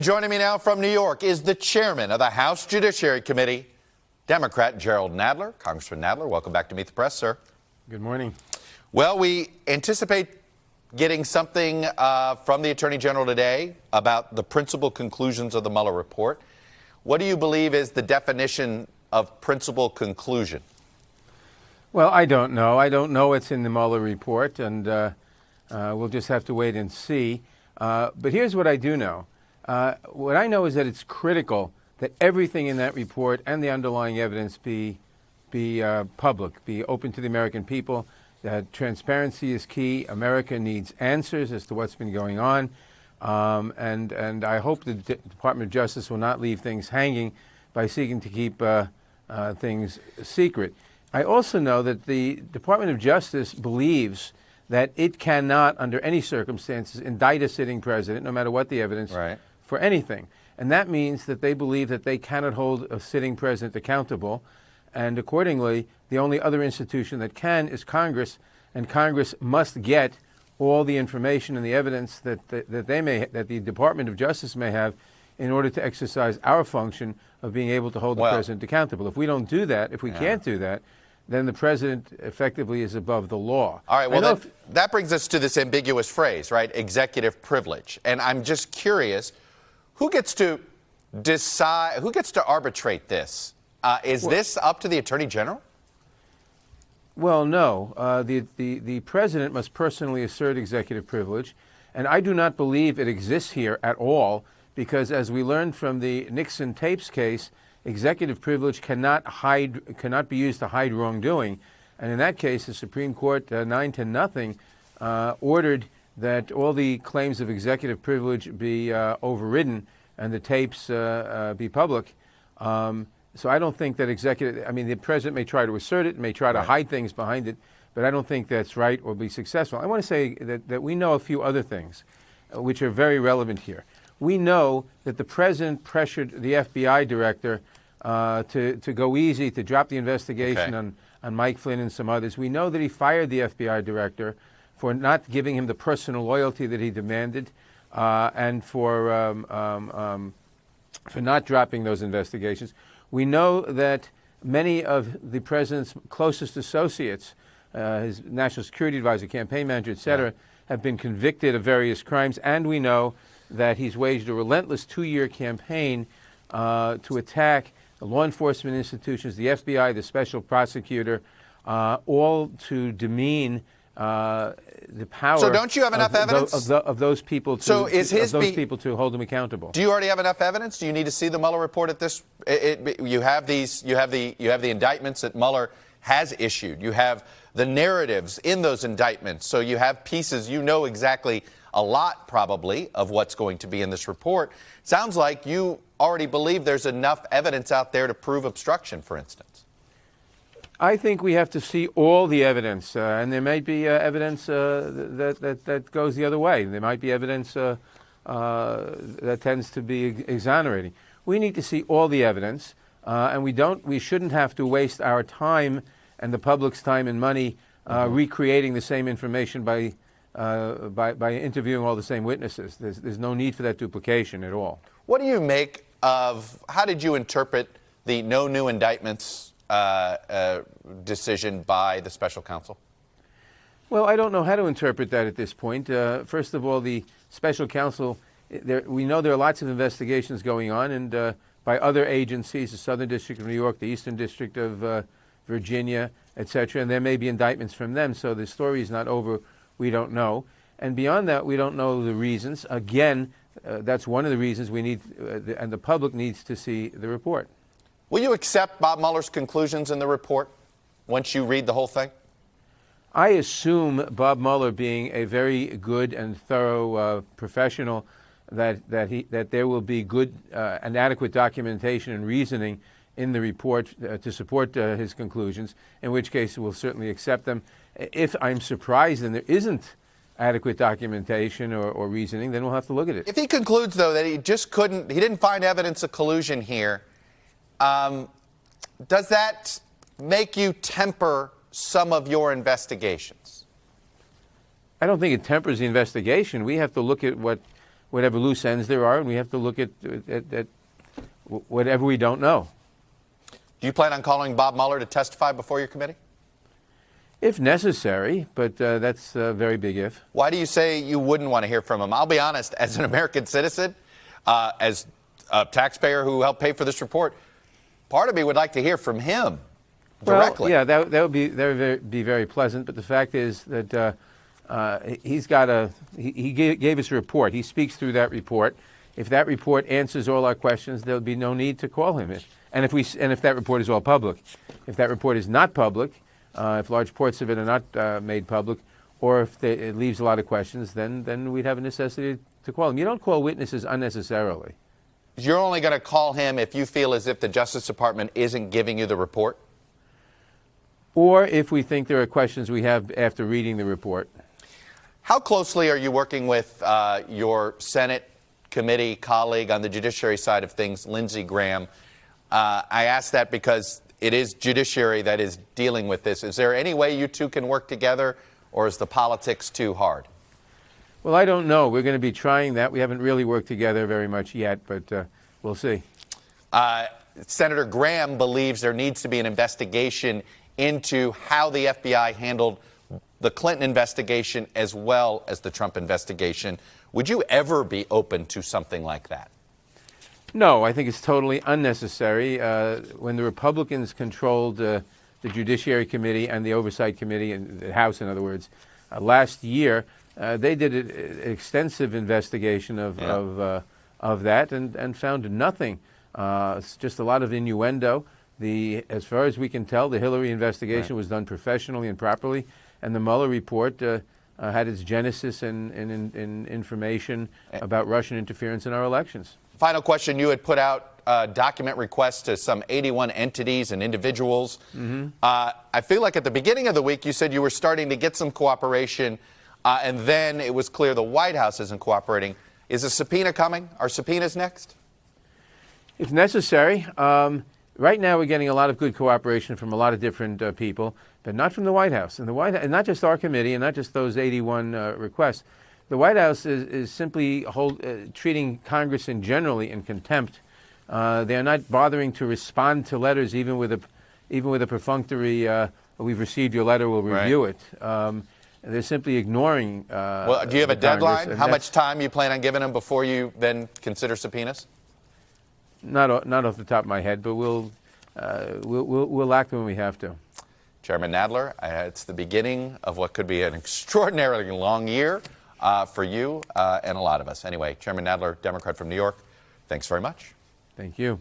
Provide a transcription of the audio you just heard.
Joining me now from New York is the chairman of the House Judiciary Committee, Democrat Jerrold Nadler. Congressman Nadler, welcome back to Meet the Press, sir. Good morning. Well, we anticipate getting something from the Attorney General today about the principal conclusions of the Muller report. What do you believe is the definition of principal conclusion? Well, I don't know. I don't know what's in the Muller report, and we'll just have to wait and see. But here's what I do know. What I know is that it's critical that everything in that report and the underlying evidence be public, be open to the American people, that transparency is key. America needs answers as to what's been going on. And I hope the Department of Justice will not leave things hanging by seeking to keep things secret. I also know that the Department of Justice believes that it cannot, under any circumstances, indict a sitting president, no matter what the evidence, for anything. And that means that they believe that they cannot hold a sitting president accountable. And accordingly, the only other institution that can is Congress, and Congress must get all the information and the evidence that the Department of Justice may have in order to exercise our function of being able to hold the president accountable. If we don't do that, if we can't do that, then the president effectively is above the law. All right, well, that brings us to this ambiguous phrase, right? Executive privilege. And I'm just curious, who gets to decide, who gets to arbitrate this? Is this up to the Attorney General? Well, no. The president must personally assert executive privilege, and I do not believe it exists here at all, because as we learned from the Nixon tapes case, executive privilege cannot be used to hide wrongdoing. And in that case, the Supreme Court, 9-0, ordered that all the claims of executive privilege be overridden and the tapes be public. So I don't think that the president may try to assert it, may try to hide things behind it, but I don't think that's right or be successful. I want to say that we know a few other things which are very relevant here. We know that the president pressured the FBI director to go easy, to drop the investigation on Mike Flynn and some others. We know that he fired the FBI director for not giving him the personal loyalty that he demanded, and for not dropping those investigations. We know that many of the president's closest associates, his national security advisor, campaign manager, et cetera, have been convicted of various crimes, and we know that he's waged a relentless 2-year campaign to attack the law enforcement institutions, the FBI, the special prosecutor, all to demean the power. So don't you have enough evidence of those people to hold him accountable? Do you already have enough evidence? Do you need to see the Mueller report at this? You have the indictments that Mueller has issued. You have the narratives in those indictments. So you have pieces. You know exactly a lot, probably, of what's going to be in this report. Sounds like you already believe there's enough evidence out there to prove obstruction, for instance. I think we have to see all the evidence, and there might be evidence that goes the other way. There might be evidence that tends to be exonerating. We need to see all the evidence, and we shouldn't have to waste our time and the public's time and money recreating the same information by interviewing all the same witnesses. There's no need for that duplication at all. What do you make of, how did you interpret the no new indictments decision by the Special Counsel? Well, I don't know how to interpret that at this point. First of all, the Special Counsel, we know there are lots of investigations going on, and by other agencies, the Southern District of New York, the Eastern District of Virginia, et cetera, and there may be indictments from them, so the story is not over. We don't know. And beyond that, we don't know the reasons. Again, that's one of the reasons we need, and the public needs to see the report. Will you accept Bob Mueller's conclusions in the report once you read the whole thing? I assume Bob Mueller, being a very good and thorough professional, that there will be good and adequate documentation and reasoning in the report to support his conclusions, in which case we'll certainly accept them. If I'm surprised and there isn't adequate documentation or reasoning, then we'll have to look at it. If he concludes, though, that he didn't find evidence of collusion here, does that make you temper some of your investigations? I don't think it tempers the investigation. We have to look at what whatever loose ends there are, and we have to look at whatever we don't know. Do you plan on calling Bob Mueller to testify before your committee? If necessary, but that's a very big if. Why do you say you wouldn't want to hear from him? I'll be honest, as an American citizen, as a taxpayer who helped pay for this report, part of me would like to hear from him directly. Well, yeah, that would be very pleasant. But the fact is that he gave us a report. He speaks through that report. If that report answers all our questions, there would be no need to call him. And if that report is all public, if that report is not public, if large parts of it are not made public, or if it leaves a lot of questions, then we'd have a necessity to call him. You don't call witnesses unnecessarily. You're only going to call him if you feel as if the Justice Department isn't giving you the report? Or if we think there are questions we have after reading the report. How closely are you working with your Senate committee colleague on the judiciary side of things, Lindsey Graham? I ask that because it is judiciary that is dealing with this. Is there any way you two can work together, or is the politics too hard? Well, I don't know. We're going to be trying that. We haven't really worked together very much yet, but we'll see. Senator Graham believes there needs to be an investigation into how the FBI handled the Clinton investigation as well as the Trump investigation. Would you ever be open to something like that? No, I think it's totally unnecessary. When the Republicans controlled the Judiciary Committee and the Oversight Committee, and the House, in other words, last year, they did an extensive investigation of that and found nothing. It's just a lot of innuendo. As far as we can tell, the Hillary investigation was done professionally and properly, and the Mueller report had its genesis in information about Russian interference in our elections. Final question. You had put out document requests to some 81 entities and individuals. Mm-hmm. I feel like at the beginning of the week you said you were starting to get some cooperation, and then it was clear the White House isn't cooperating. Is a subpoena coming? Are subpoenas next? If necessary. Right now we're getting a lot of good cooperation from a lot of different people, but not from the White House. And not just our committee and not just those 81 requests. The White House is simply treating Congress in generally in contempt. They're not bothering to respond to letters, even with a perfunctory, we've received your letter, we'll review it. They're simply ignoring Well, do you have a deadline? How much time you plan on giving them before you then consider subpoenas? Not off the top of my head, but we'll act when we have to. Chairman Nadler, it's the beginning of what could be an extraordinarily long year for you and a lot of us. Anyway, Chairman Nadler, Democrat from New York, thanks very much. Thank you.